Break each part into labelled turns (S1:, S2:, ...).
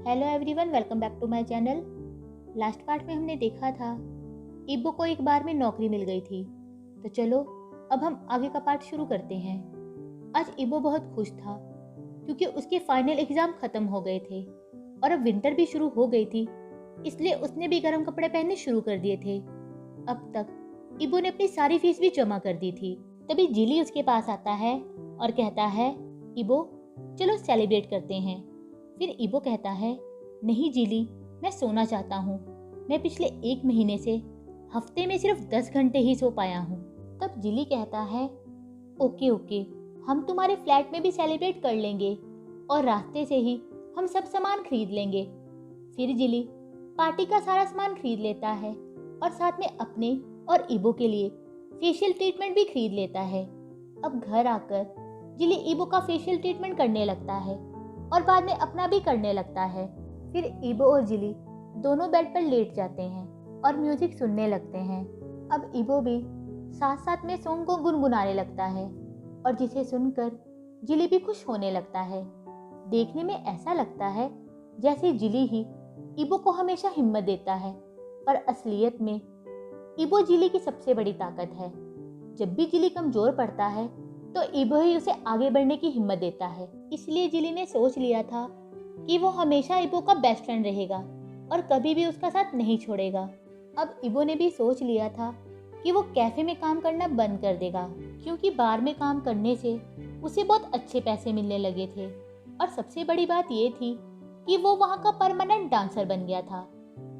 S1: Hello everyone, welcome back to my channel. Last part में हमने देखा था इबो को एक बार में नौकरी मिल गई थी। तो चलो अब हम आगे का पार्ट शुरू करते हैं। आज इबो बहुत खुश था क्योंकि उसके फाइनल एग्जाम खत्म हो गए थे और अब विंटर भी शुरू हो गई थी, इसलिए उसने भी गर्म कपड़े पहनने शुरू कर दिए थे। अब तक इबो ने अपनी सारी फीस भी जमा कर दी थी। तभी जिली उसके पास आता है और कहता है, इबो चलो सेलिब्रेट करते हैं। फिर इबो कहता है, नहीं जिली, मैं सोना चाहता हूँ। मैं पिछले 1 महीने से हफ्ते में सिर्फ 10 घंटे ही सो पाया हूँ। तब जिली कहता है, ओके, हम तुम्हारे फ्लैट में भी सेलिब्रेट कर लेंगे और रास्ते से ही हम सब सामान खरीद लेंगे। फिर जिली पार्टी का सारा सामान खरीद लेता है और साथ में अपने और इबो के लिए फेशियल ट्रीटमेंट भी खरीद लेता है। अब घर आकर जिली इबो का फेशियल ट्रीटमेंट करने लगता है और बाद में अपना भी करने लगता है। फिर इबो और जिली दोनों बेड पर लेट जाते हैं और म्यूजिक सुनने लगते हैं। अब इबो भी साथ साथ में सॉन्ग को गुनगुनाने लगता है और जिसे सुनकर जिली भी खुश होने लगता है। देखने में ऐसा लगता है जैसे जिली ही इबो को हमेशा हिम्मत देता है, पर असलियत में इबो जिली की सबसे बड़ी ताकत है। जब भी जिली कमजोर पड़ता है तो इबो ही उसे आगे बढ़ने की हिम्मत देता है। इसलिए जिली ने सोच लिया था कि वो हमेशा इबो का बेस्ट फ्रेंड रहेगा और कभी भी उसका साथ नहीं छोड़ेगा। अब इबो ने भी सोच लिया था कि वो कैफे में काम करना बंद कर देगा, क्योंकि बार में काम करने से उसे बहुत अच्छे पैसे मिलने लगे थे। और सबसे बड़ी बात ये थी कि वो वहाँ का परमानेंट डांसर बन गया था।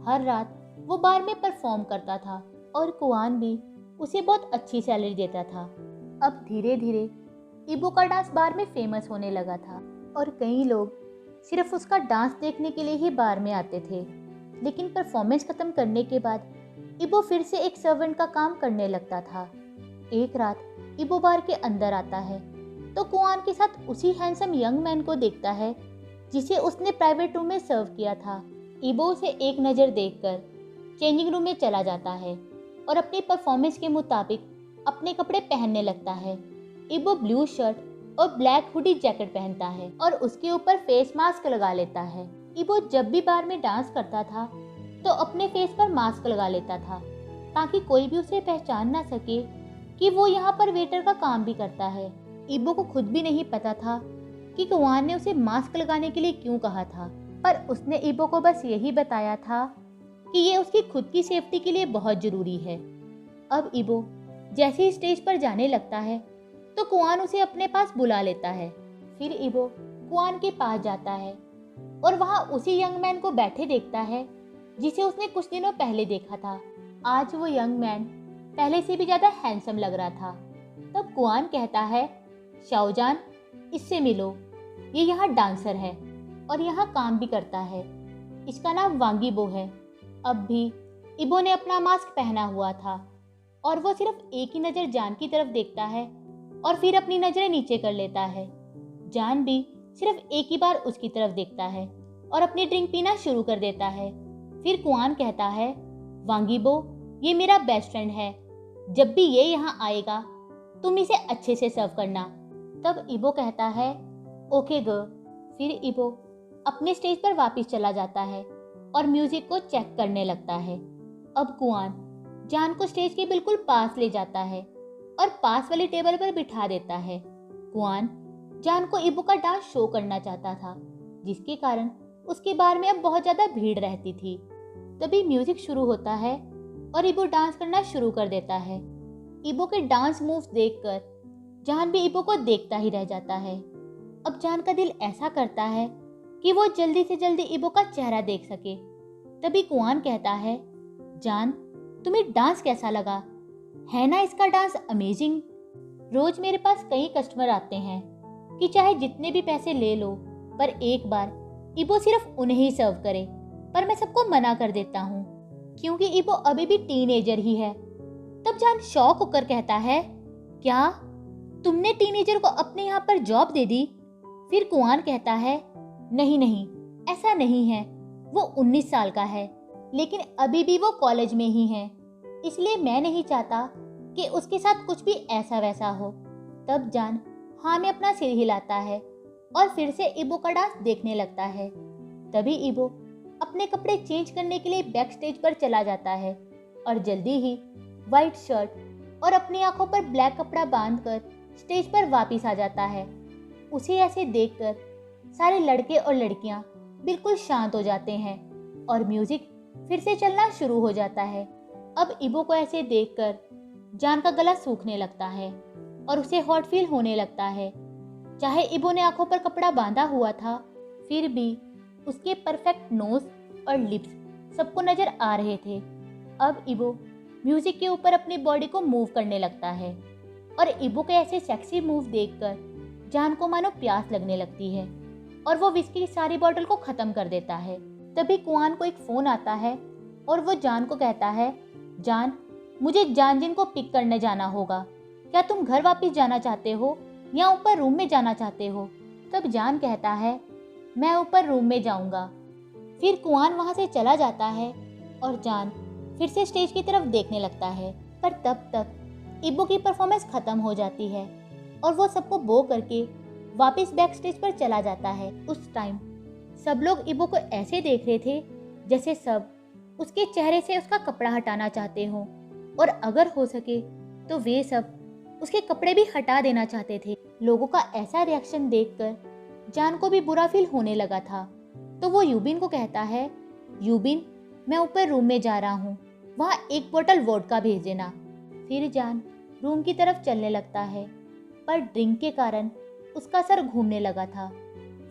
S1: हर रात वो बार में परफॉर्म करता था और कुआन भी उसे बहुत अच्छी सैलरी देता था। अब धीरे धीरे इबो का डांस बार में फेमस होने लगा था और कई लोग सिर्फ उसका डांस देखने के लिए ही बार में आते थे। लेकिन परफॉर्मेंस खत्म करने के बाद इबो फिर से एक सर्वेंट का काम करने लगता था। एक रात इबो बार के अंदर आता है तो कुआन के साथ उसी हैंडसम यंग मैन को देखता है जिसे उसने प्राइवेट रूम में सर्व किया था। इबो उसे एक नज़र देखकर चेंजिंग रूम में चला जाता है और अपनी परफॉर्मेंस के मुताबिक अपने कपड़े पहनने लगता है। इबो ब्लू शर्ट और ब्लैक हुडी जैकेट पहनता है और उसके ऊपर फेस मास्क लगा लेता है। इबो जब भी बार में डांस करता था तो अपने फेस पर मास्क लगा लेता था ताकि कोई भी उसे पहचान ना सके कि वो यहाँ पर वेटर का काम भी करता है। इबो को खुद भी नहीं पता था कि कुआन ने उसे मास्क लगाने के लिए क्यों कहा था, पर उसने इबो को बस यही बताया था कि ये उसकी खुद की सेफ्टी के लिए बहुत जरूरी है। अब इबो जैसे ही स्टेज पर जाने लगता है तो कुआन उसे अपने पास बुला लेता है। फिर इबो कुआन के पास जाता है और वहाँ उसी यंग मैन को बैठे देखता है जिसे उसने कुछ दिनों पहले देखा था। आज वो यंग मैन पहले से भी ज्यादा हैंडसम लग रहा था। तब कुआन कहता है, शाओजान, इससे मिलो, ये यहाँ डांसर है और यहाँ काम भी करता है। इसका नाम वांगीबो है। अब भी इबो ने अपना मास्क पहना हुआ था और वो सिर्फ एक ही नज़र जान की तरफ देखता है और फिर अपनी नज़रें नीचे कर लेता है। जान भी सिर्फ एक ही बार उसकी तरफ देखता है और अपनी ड्रिंक पीना शुरू कर देता है। फिर कुआन कहता है, वांगीबो, ये मेरा बेस्ट फ्रेंड है। जब भी ये यहाँ आएगा तुम इसे अच्छे से सर्व करना। तब इबो कहता है, ओके गर्ल। फिर इबो अपने स्टेज पर वापस चला जाता है और म्यूजिक को चेक करने लगता है। अब कुआन जान को स्टेज के बिल्कुल पास ले जाता है और पास वाली टेबल पर बिठा देता है। कुआन जान को इबो का डांस शो करना चाहता था, जिसके कारण उसके बार में अब बहुत ज्यादा भीड़ रहती थी। तभी म्यूजिक शुरू होता है और इबो डांस करना शुरू कर देता है। इबो के डांस मूव्स देखकर जान भी इबो को देखता ही रह जाता है। अब जान का दिल ऐसा करता है कि वो जल्दी से जल्दी इबो का चेहरा देख सके। तभी कुआन कहता है, जान, तुम्हें डांस कैसा लगा? है ना इसका डांस अमेजिंग। रोज मेरे पास कई कस्टमर आते हैं कि चाहे जितने भी पैसे ले लो, पर एक बार इबो सिर्फ उन्हें ही सर्व करे, पर मैं सबको मना कर देता हूँ क्योंकि इबो अभी भी टीनेजर ही है। तब जान शॉक होकर कहता है, क्या तुमने टीनेजर को अपने यहाँ पर जॉब दे दी? फिर कुआन कहता है, नहीं, ऐसा नहीं है। वो 19 साल का है, लेकिन अभी भी वो कॉलेज में ही है, इसलिए मैं नहीं चाहता कि उसके साथ कुछ भी ऐसा वैसा हो। तब जान हाँ में अपना सिर हिलाता है और फिर से इबो का डांस देखने लगता है। तभी इबो अपने कपड़े चेंज करने के लिए बैक स्टेज पर चला जाता है और जल्दी ही व्हाइट शर्ट और अपनी आंखों पर ब्लैक कपड़ा बांधकर स्टेज पर वापस आ जाता है। उसे ऐसे देखकर सारे लड़के और लड़कियां बिल्कुल शांत हो जाते हैं और म्यूजिक फिर से चलना शुरू हो जाता है। अब इबो को ऐसे देखकर जान का गला सूखने लगता है और उसे हॉट फील होने लगता है। चाहे इबो ने आंखों पर कपड़ा बांधा हुआ था, फिर भी उसके परफेक्ट नोज और लिप्स सबको नजर आ रहे थे। अब इबो म्यूजिक के ऊपर अपनी बॉडी को मूव करने लगता है और इबो के ऐसे सेक्सी मूव देखकर जान को मानो प्यास लगने लगती है और वो विस्की की सारी बोतल को खत्म कर देता है। तभी कुआन को एक फोन आता है और वो जान को कहता है, जान, मुझे जानजिन को पिक करने जाना होगा। क्या तुम घर वापस जाना चाहते हो या ऊपर रूम में जाना चाहते हो? तब जान कहता है, मैं ऊपर रूम में जाऊंगा। फिर कुआन वहां से चला जाता है और जान फिर से स्टेज की तरफ देखने लगता है। पर तब तक इबो की परफॉर्मेंस खत्म हो जाती है और वो सबको बो करके वापस बैक स्टेज पर चला जाता है। उस टाइम सब लोग इबो को ऐसे देख रहे थे जैसे सब उसके चेहरे से उसका कपड़ा हटाना चाहते हों और अगर हो सके तो वे सब उसके कपड़े भी हटा देना चाहते थे। लोगों का ऐसा रिएक्शन देखकर जान को भी बुरा फील होने लगा था, तो वो यूबिन को कहता है, यूबिन, मैं ऊपर रूम में जा रहा हूँ, वहाँ एक बोतल वोडका भेज देना। फिर जान रूम की तरफ चलने लगता है, पर ड्रिंक के कारण उसका सर घूमने लगा था।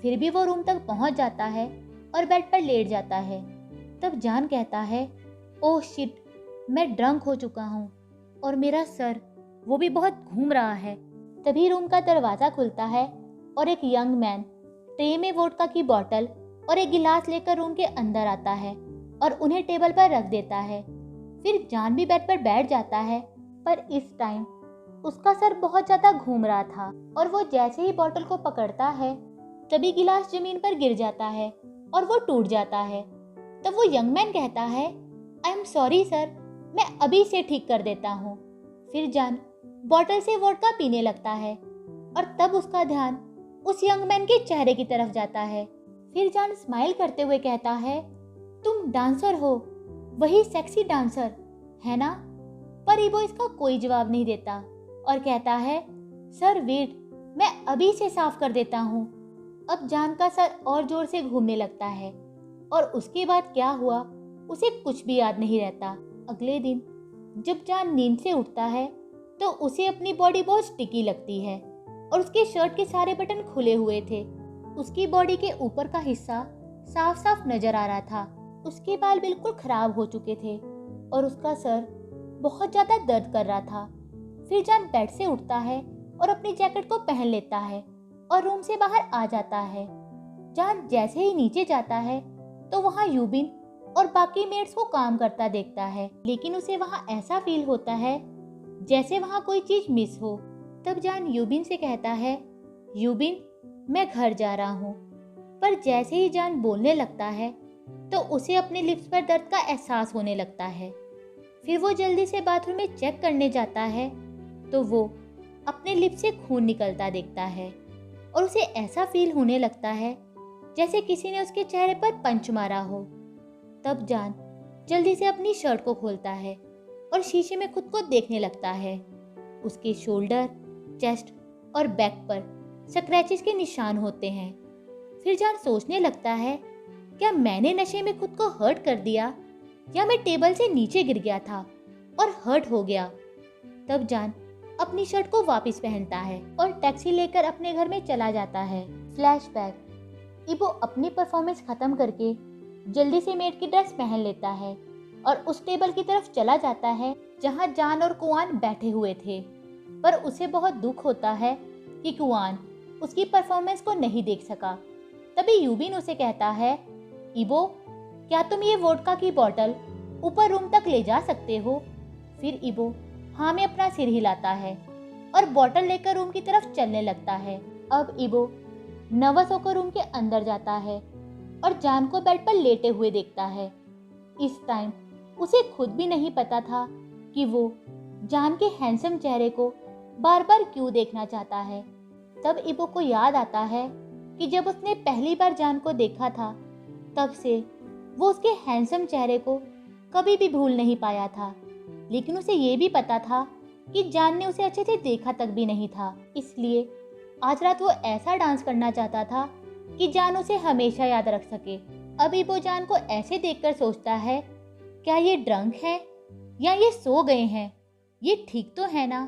S1: फिर भी वो रूम तक पहुँच जाता है और बेड पर लेट जाता है। तब जान कहता है, ओह शिट, मैं ड्रंक हो चुका हूँ और मेरा सर वो भी बहुत घूम रहा है। तभी रूम का दरवाज़ा खुलता है और एक यंग मैन ट्रे में वोडका की बोतल और एक गिलास लेकर रूम के अंदर आता है और उन्हें टेबल पर रख देता है। फिर जान भी बेड पर बैठ जाता है, पर इस टाइम उसका सर बहुत ज़्यादा घूम रहा था और वो जैसे ही बोतल को पकड़ता है तभी गिलास जमीन पर गिर जाता है और वो टूट जाता है। तब वो यंग मैन कहता है, आई एम सॉरी सर, मैं अभी से ठीक कर देता हूँ। फिर जान बोतल से वोडका पीने लगता है और तब उसका ध्यान उस यंग मैन के चेहरे की तरफ जाता है। फिर जान स्माइल करते हुए कहता है, तुम डांसर हो, वही सेक्सी डांसर है ना? पर इबो इसका कोई जवाब नहीं देता और कहता है, सर वेट, मैं अभी से साफ कर देता हूँ। अब जान का सर और जोर से घूमने लगता है और उसके बाद क्या हुआ उसे कुछ भी याद नहीं रहता। अगले दिन जब जान नींद से उठता है तो उसे अपनी बॉडी बहुत स्टिकी लगती है और उसके शर्ट के सारे बटन खुले हुए थे। उसकी बॉडी के ऊपर का हिस्सा साफ साफ नजर आ रहा था। उसके बाल बिल्कुल खराब हो चुके थे और उसका सर बहुत ज्यादा दर्द कर रहा था। फिर जान बेड से उठता है और अपनी जैकेट को पहन लेता है और रूम से बाहर आ जाता है। जान जैसे ही नीचे जाता है तो वहाँ यूबिन और बाकी मेट्स को काम करता देखता है, लेकिन उसे वहाँ ऐसा फील होता है जैसे वहाँ कोई चीज मिस हो। तब जान यूबिन से कहता है, यूबिन, मैं घर जा रहा हूँ। पर जैसे ही जान बोलने लगता है तो उसे अपने लिप्स पर दर्द का एहसास होने लगता है। फिर वो जल्दी से बाथरूम में चेक करने जाता है तो वो अपने लिप्स से खून निकलता देखता है और उसे ऐसा फील होने लगता है जैसे किसी ने उसके चेहरे पर पंच मारा हो। तब जान जल्दी से अपनी शर्ट को खोलता है और शीशे में खुद को देखने लगता है। उसके शोल्डर, चेस्ट और बैक पर स्क्रैचेस के निशान होते हैं। फिर जान सोचने लगता है, क्या मैंने नशे में खुद को हर्ट कर दिया या मैं टेबल से नीचे गिर गया था और हर्ट हो गया। तब जान अपनी शर्ट को वापस पहनता है और टैक्सी लेकर अपने घर में चला जाता है। फ्लैशबैक, इबो अपनी परफॉर्मेंस खत्म करके जल्दी से मेड की ड्रेस पहन लेता है और उस टेबल की तरफ चला जाता है जहां जान और कुआन बैठे हुए थे। पर उसे बहुत दुख होता है कि कुआन उसकी परफॉर्मेंस को नहीं देख सका। तभी यूबिन उसे कहता है, इबो, क्या तुम ये वोडका की बोतल ऊपर रूम तक ले जा सकते हो? फिर इबो हाँ में अपना सिर हिलाता है और बोतल लेकर रूम की तरफ चलने लगता है। अब इबो नर्वस होकर रूम के अंदर जाता है और जान को बेड पर लेटे हुए देखता है। इस टाइम उसे खुद भी नहीं पता था कि वो जान के हैंडसम चेहरे को बार बार क्यों देखना चाहता है। तब इबो को याद आता है कि जब उसने पहली बार जान को देखा था तब से वो उसके हैंडसम चेहरे को कभी भी भूल नहीं पाया था, लेकिन उसे ये भी पता था कि जान ने उसे अच्छे से देखा तक भी नहीं था। इसलिए आज रात वो ऐसा डांस करना चाहता था कि जान उसे हमेशा याद रख सके। अभी वो जान को ऐसे देखकर सोचता है, क्या ये ड्रंक है या ये सो गए हैं, ये ठीक तो है ना।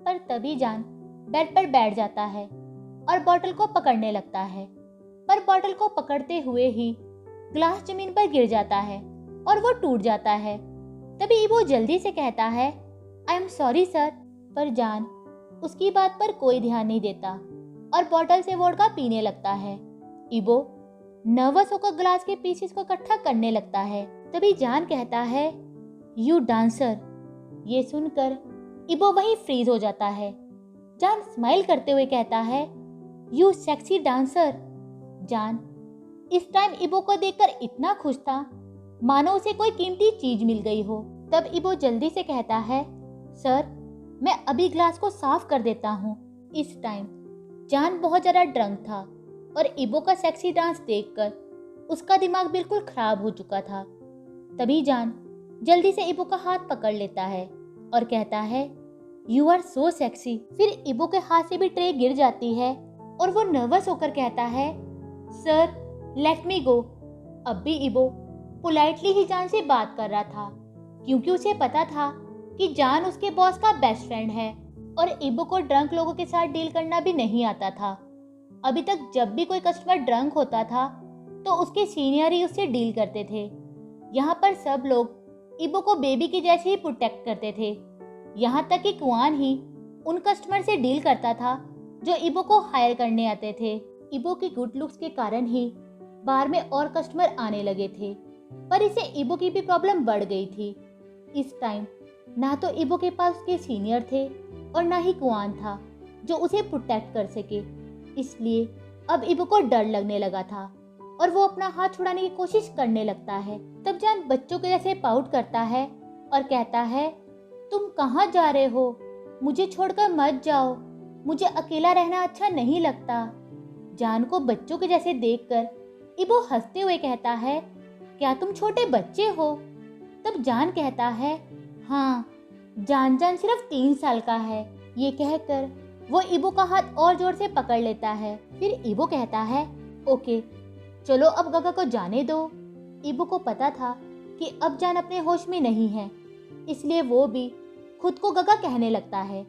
S1: पर तभी जान बेड पर बैठ जाता है और बॉटल को पकड़ने लगता है, पर बॉटल को पकड़ते हुए ही ग्लास जमीन पर गिर जाता है और वो टूट जाता है। तभी वो जल्दी से कहता है, आई एम सॉरी सर। पर जान उसकी बात पर कोई ध्यान नहीं देता और बॉटल से वोडका पीने लगता है। इबो नर्वस होकर ग्लास के पीसेस को इकट्ठा करने लगता है। तभी जान कहता है, यू डांसर। ये सुनकर इबो वहीं फ्रीज हो जाता है। जान स्माइल करते हुए कहता है, यू सेक्सी डांसर। जान इस टाइम इबो को देखकर इतना खुश था मानो उसे कोई कीमती चीज मिल गई हो। तब इबो जल्दी से कहता है, सर मैं अभी ग्लास को साफ कर देता हूँ। इस टाइम जान बहुत ज़्यादा ड्रंक था और इबो का सेक्सी डांस देखकर उसका दिमाग बिल्कुल खराब हो चुका था। तभी जान जल्दी से इबो का हाथ पकड़ लेता है और कहता है, यू आर सो सेक्सी। फिर इबो के हाथ से भी ट्रे गिर जाती है और वो नर्वस होकर कहता है, सर लेट मी गो। अब भी इबो पोलाइटली ही जान से बात कर रहा था, क्योंकि उसे पता था कि जान उसके बॉस का बेस्ट फ्रेंड है और इबो को ड्रंक लोगों के साथ डील करना भी नहीं आता था। अभी तक जब भी कोई कस्टमर ड्रंक होता था तो उसके सीनियर ही उससे डील करते थे। यहाँ पर सब लोग इबो को बेबी की जैसे ही प्रोटेक्ट करते थे। यहाँ तक कि कुआन ही उन कस्टमर से डील करता था जो इबो को हायर करने आते थे। इबो की गुड लुक्स के कारण ही बार में और कस्टमर आने लगे थे, पर इसे इबो की भी प्रॉब्लम बढ़ गई थी। इस टाइम ना तो इबो के पास उसके सीनियर थे और ना ही कुआन था जो उसे प्रोटेक्ट कर सके। इसलिए अब इबो को डर लगने लगा था और वो अपना हाथ छुड़ाने की कोशिश करने लगता है। तब जान बच्चों के जैसे पाउट करता है और कहता है, तुम कहाँ जा रहे हो? मुझे छोड़कर मत जाओ, मुझे अकेला रहना अच्छा नहीं लगता। जान को बच्चों के जैसे देखकर इबो हंसते हुए कहता है, क्या तुम छोटे बच्चे हो? तब जान कहता है, हाँ जान सिर्फ 3 साल का है। ये कहकर वो इबो का हाथ और जोर से पकड़ लेता है। फिर इबो कहता है, ओके चलो अब गगा को जाने दो। इबो को पता था कि अब जान अपने होश में नहीं है, इसलिए वो भी खुद को गगा कहने लगता है।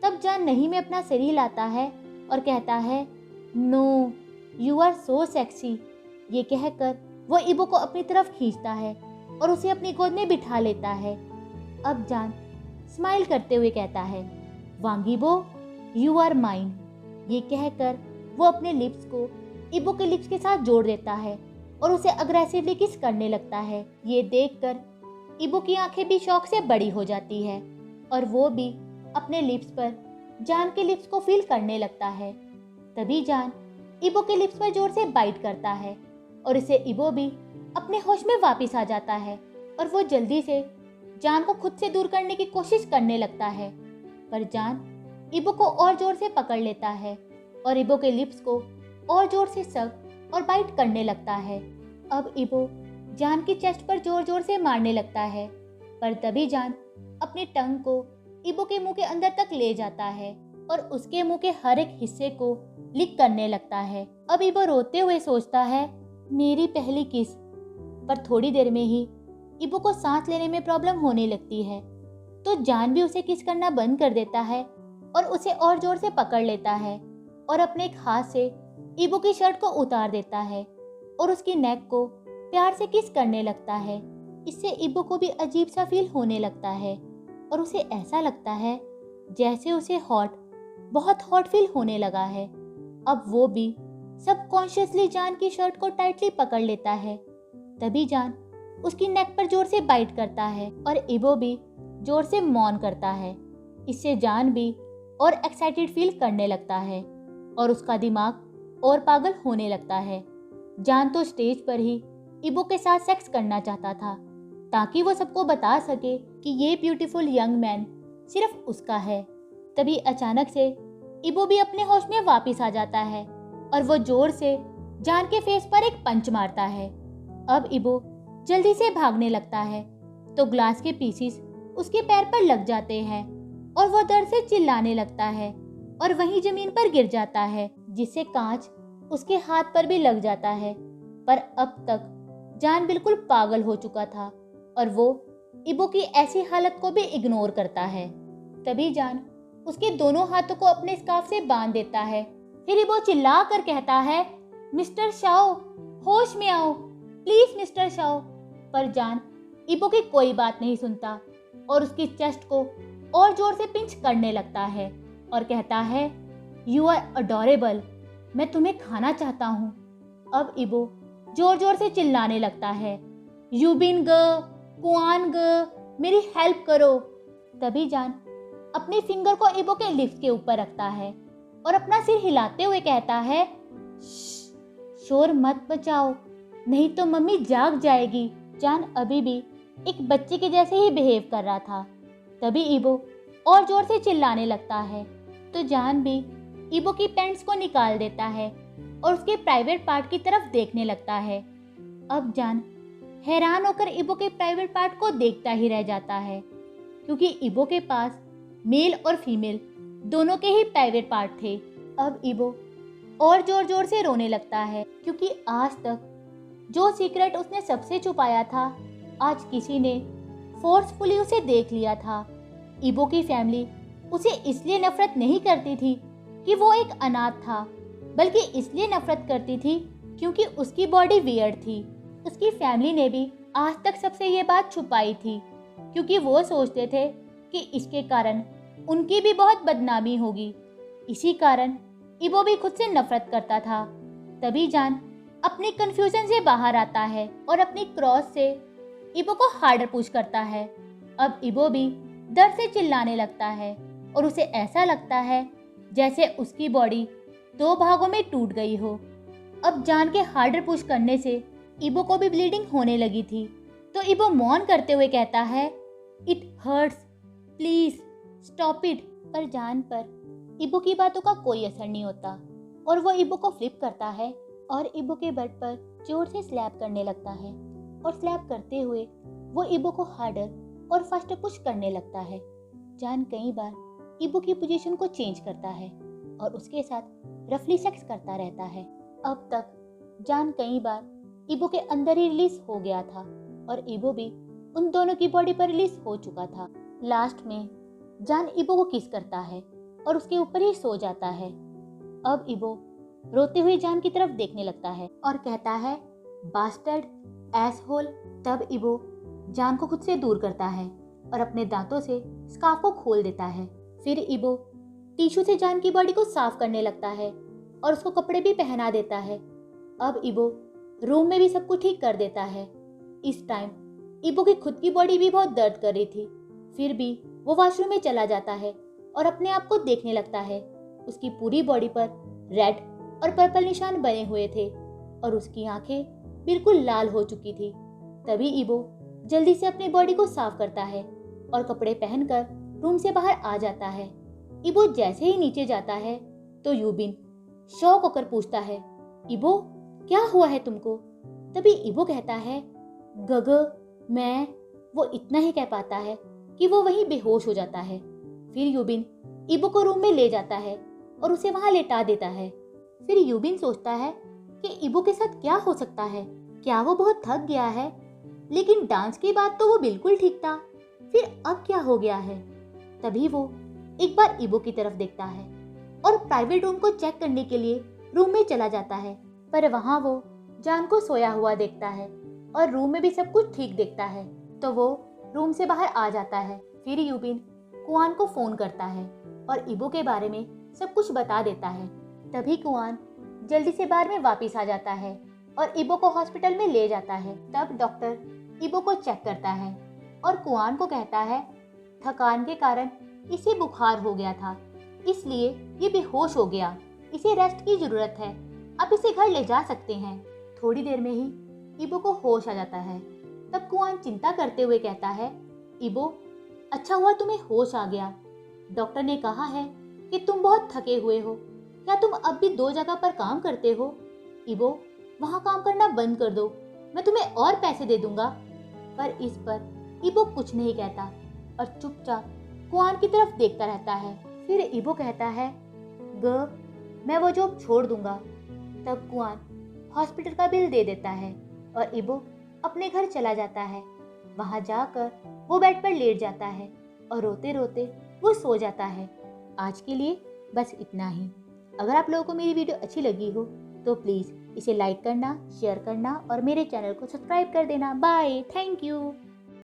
S1: तब जान नहीं में अपना सिर हिलाता है और कहता है, no you are so sexy. ये कहकर वो इबो को अपनी तरफ खींचता है और उसे अपनी गोद में बिठा लेता है। अब जान स्माइल करते हुए कहता है, वांगीबो यू आर माइन। ये कहकर वो अपने लिप्स को इबो के लिप्स के साथ जोड़ देता है और उसे अग्रेसिवली किस करने लगता है। ये देखकर इबो की आंखें भी शौक से बड़ी हो जाती है और वो भी अपने लिप्स पर जान के लिप्स को फील करने लगता है। तभी जान इबो के लिप्स पर जोर से बाइट करता है और इसे इबो भी अपने होश में वापस आ जाता है और वो जल्दी से जान को खुद से दूर करने की कोशिश करने लगता है। पर जान इबो को और जोर से पकड़ लेता है और इबो के लिप्स को और जोर से सक और बाइट करने लगता है। अब इबो जान की चेस्ट पर जोर जोर से मारने लगता है, पर तभी जान अपनी टंग को इबो के मुंह के अंदर तक ले जाता है और उसके मुंह के हर एक हिस्से को लिक करने लगता है। अब इबो रोते हुए सोचता है, मेरी पहली किस। पर थोड़ी देर में ही इबो को सांस लेने में प्रॉब्लम होने लगती है, तो जान भी उसे किस करना बंद कर देता है और उसे और जोर से पकड़ लेता है और अपने एक हाथ से इबो की शर्ट को उतार देता है और उसकी नेक को प्यार से किस करने लगता है। इससे इबो को भी अजीब सा फील होने लगता है और उसे ऐसा लगता है जैसे उसे बहुत हॉट फील होने लगा है। अब वो भी सबकॉन्शियसली जान की शर्ट को टाइटली पकड़ लेता है। तभी जान उसकी नेक पर जोर से बाइट करता है और इबो भी जोर से मौन करता है। इससे जान भी और एक्साइटेड फील करने लगता है और उसका दिमाग और पागल होने लगता है। जान तो स्टेज पर ही इबो के साथ सेक्स करना चाहता था ताकि वो सबको बता सके कि ये ब्यूटीफुल यंग मैन सिर्फ उसका है। तभी अचानक से इबो भी अपने होश में वापस आ जाता है और वो जोर से जान के फेस पर एक पंच मारता है अब इबो जल्दी से भागने लगता है तो ग्लास के पीसीस उसके पैर पर लग जाते हैं और वो दर्द से चिल्लाने लगता है और वहीं जमीन पर गिर जाता है, जिससे कांच उसके हाथ पर भी लग जाता है। पर अब तक जान बिल्कुल पागल हो चुका था और वो इबो की ऐसी हालत को भी इग्नोर करता है। तभी जान उसके दोनों हाथों को अपने स्कार्फ से बांध देता है। फिर इबो चिल्ला कर कहता है, मिस्टर शाओ, होश में आओ, प्लीज मिस्टर शाओ। पर जान इबो की कोई बात नहीं सुनता और उसकी चेस्ट को और जोर से पिंच करने लगता है और कहता है, यू आर अडोरेबल, मैं तुम्हें खाना चाहता हूँ। अब इबो जोर जोर से चिल्लाने लगता है, यूबिन ग, कुआन ग, मेरी हेल्प करो। तभी जान अपनी फिंगर को इबो के लिप्स के ऊपर रखता है और अपना सिर हिलाते हुए कहता है, शोर मत बचाओ, नहीं तो मम्मी जाग जाएगी। जान अभी भी एक बच्चे के जैसे ही बिहेव कर रहा था। तभी इबो और जोर से चिल्लाने लगता है तो जान भी इबो की पैंट्स को निकाल देता है और उसके प्राइवेट पार्ट की तरफ देखने लगता है। अब जान हैरान होकर इबो के प्राइवेट पार्ट को देखता ही रह जाता है, क्योंकि इबो के पास मेल और फीमेल दोनों के ही प्राइवेट पार्ट थे। अब इबो और जोर जोर से रोने लगता है, क्योंकि आज तक जो सीक्रेट उसने सबसे छुपाया था आज किसी ने फोर्सफुली उसे देख लिया था। इबो की फैमिली उसे इसलिए नफरत नहीं करती थी कि वो एक अनाथ था, बल्कि इसलिए नफरत करती थी क्योंकि उसकी बॉडी वियर्ड थी। उसकी फैमिली ने भी आज तक सबसे ये बात छुपाई थी, क्योंकि वो सोचते थे कि इसके कारण उनकी भी बहुत बदनामी होगी। इसी कारण इबो भी खुद से नफरत करता था। तभी जान अपनी कंफ्यूजन से बाहर आता है और अपनी क्रॉस से इबो को हार्डर पुश करता है। अब इबो भी दर्द से चिल्लाने लगता है और उसे ऐसा लगता है जैसे उसकी बॉडी 2 भागों में टूट गई हो। अब जान के हार्डर पुश करने से इबो को भी ब्लीडिंग होने लगी थी, तो इबो मौन करते हुए कहता है, it hurts, please stop it. पर जान पर इबो की बातों का कोई असर नहीं होता और वो इबो को फ्लिप करता है और इबो के बट पर जोर से स्लैप करने लगता है और स्लैप करते हुए वो इबो को हार्डर और फास्टर पुश करने लगता है। जान कई बार इबो की पोजीशन को चेंज करता है और उसके साथ रफली सेक्स करता रहता है। अब तक जान कई बार इबो के अंदर ही रिलीज हो गया था और इबो भी उन दोनों की बॉडी पर रिलीज हो चुका था। लास्ट में जान इबो को किस करता है और उसके ऊपर ही सो जाता है। अब इबो रोते हुए जान की तरफ देखने लगता है और कहता है, बास्टर्ड, एसहोल। तब इबो जान को खुद से दूर करता है और अपने दांतों से स्कार्फ को खोल देता है। फिर इबो टिश्यू से जान की बॉडी को साफ करने लगता है और उसको कपड़े भी पहना देता है। अब इबो रूम में भी सब कुछ ठीक कर देता है। इस टाइम इबो की खुद की बॉडी भी बहुत दर्द कर रही थी, फिर भी वो वॉशरूम में चला जाता है और अपने आप को देखने लगता है। उसकी पूरी बॉडी पर रेड और पर्पल निशान बने हुए थे और उसकी आंखें बिल्कुल लाल हो चुकी थी। तभी इबो जल्दी से अपनी बॉडी को साफ करता है और कपड़े पहनकर रूम से बाहर आ जाता है। इबो जैसे ही नीचे जाता है तो यूबिन शॉक होकर पूछता है, इबो क्या हुआ है तुमको? तभी इबो कहता है, गग मैं। वो इतना ही कह पाता है कि वो वहीं बेहोश हो जाता है। फिर यूबिन इबो को रूम में ले जाता है और उसे वहां लेटा देता है। फिर यूबिन सोचता है कि इबो के साथ क्या हो सकता है, क्या वो बहुत थक गया है? लेकिन डांस के बाद तो वो बिल्कुल ठीक था, फिर अब क्या हो गया है? तभी वो एक बार इबो की तरफ देखता है और प्राइवेट रूम को चेक करने के लिए रूम में चला जाता है, पर वहां वो जान को सोया हुआ देखता है और रूम में भी सब कुछ ठीक देखता है, तो वो रूम से बाहर आ जाता है। फिर यूबिन कुआन को फोन करता है और इबो के बारे में सब कुछ बता देता है। तभी कुआन जल्दी से बार में वापस आ जाता है और इबो को हॉस्पिटल में ले जाता है। तब डॉक्टर इबो को चेक करता है और कुआन को कहता है, थकान के कारण इसे बुखार हो गया था, इसलिए ये बेहोश हो गया, इसे रेस्ट की जरूरत है, आप इसे घर ले जा सकते हैं। थोड़ी देर में ही इबो को होश आ जाता है। तब कुआन चिंता करते हुए कहता है, इबो अच्छा हुआ तुम्हें होश आ गया, डॉक्टर ने कहा है कि तुम बहुत थके हुए हो, क्या तुम अब भी 2 जगह पर काम करते हो? इबो वहाँ काम करना बंद कर दो मैं तुम्हें और पैसे दे दूंगा। पर इस पर इबो कुछ नहीं कहता और चुपचाप कुआन की तरफ देखता रहता है। फिर इबो कहता है, ग मैं वो जॉब छोड़ दूंगा। तब कुआन हॉस्पिटल का बिल दे देता है और इबो अपने घर चला जाता है। वहां जाकर वो बेड पर लेट जाता है और रोते रोते वो सो जाता है। आज के लिए बस इतना ही। अगर आप लोगों को मेरी वीडियो अच्छी लगी हो तो प्लीज़ इसे लाइक करना, शेयर करना और मेरे चैनल को सब्सक्राइब कर देना। Bye, thank you.